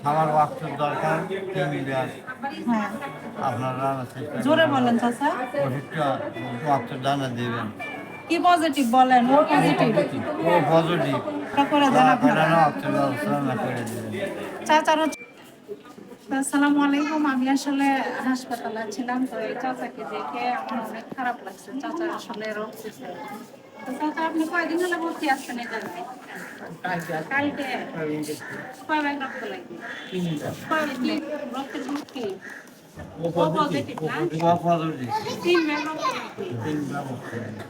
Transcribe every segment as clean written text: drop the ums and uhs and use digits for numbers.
আমার ওয়াক্তের দরকার 3 গ্লাস। হ্যাঁ, আপনারা জোরে বলেন চাচা। ওষুধটা ওয়াক্তের দানা দেবেন। কি পজিটিভ বলেন? ও পজিটিভ ও পজিটিভ করে দেন আপনারা। ওয়াক্তের ব্যবস্থা না করে দেবেন। চাচার আসসালামু আলাইকুম। আমি আসলে হাসপাতালে ছিলাম, তো এই চাচাকে দেখে আমার অনেক খারাপ লাগছে। চাচার আসলে রোগ হয়েছে। তো চাচা, আপনি কয়দিন হলে ভর্তি আছেন এই জায়গায়? কালকে কয় ব্যাগ রক্ত লাগবে? রক্তের গ্রুপ কি? ও পজিটিভ না? তিন ব্যাগ রক্ত লাগবে।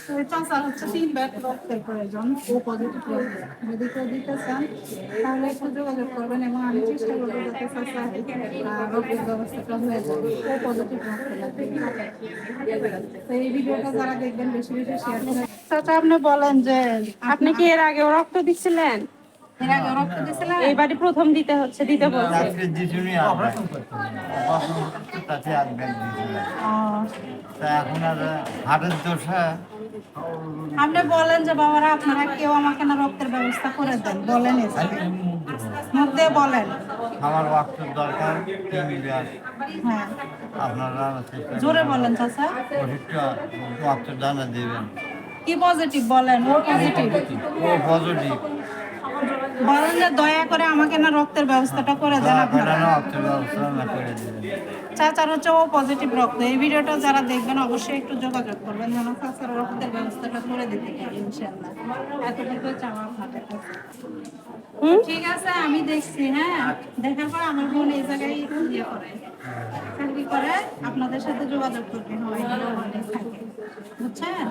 তো চাচার হচ্ছে 3 ব্যাগ রক্তের প্রয়োজন। ও পজিটিভ রক্ত যদি কেউ দিতে চান তাহলে একটু যোগাযোগ করবেন, এবং আমি চেষ্টা করবো যাতে চাচার রক্তের ব্যবস্থাটা হয়ে যায়। ও পজিটিভ রক্ত লাগবে। তো এই ভিডিওটা যারা দেখবেন বেশি বেশি শেয়ার করবেন। চাচা, আপনি বলেন যে আপনি কি এর আগে রক্ত দিছিলেন? এর আগে রক্ত দিয়েছিলেন? এইবারই প্রথম দিতে বলছে। এখন আর হাটের দোষ। আপনি বলেন যে বাবারা, আপনারা কেউ আমাকে না রক্তের ব্যবস্থা করে দেন, বলেন মুখ দিয়ে বলেন। আমার ওয়াক্তের দরকার 3 গ্লাস। হ্যাঁ, আপনারা জোরে বলেন চাচা। ওষুধটা ওয়াক্তের দানা দেবেন। কি পজিটিভ বলেন? ও পজিটিভ ও পজিটিভ বলেন যে দয়া করে আমাকে না রক্তের ব্যবস্থাটা করে দেন আপনারা। ওয়াক্তের ব্যবস্থা না করে দেবেন। চাচার হচ্ছে ও পজিটিভ রক্ত। এই ভিডিওটা যারা দেখবেন অবশ্যই একটু যোগাযোগ করবেন যেন চাচার রক্তের ব্যবস্থাটা করে দিতে পারি ইনশাআল্লাহ। এতটুকু চাওয়া আপনাদের কাছে। ঠিক আছে, আমি দেখছি। হ্যাঁ, দেখার পর আমার বোন এই জায়গায় চাকরি করে, আপনাদের সাথে যোগাযোগ করবে। থাকে, বুঝছেন?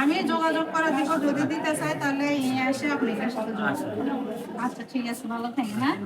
আমি যোগাযোগ করে দিব, যদি দিতে চাই তাহলে এসে আপনি সাথে যোগাযোগ করবেন। আচ্ছা, ঠিক আছে, ভালো থাকেন। হ্যাঁ।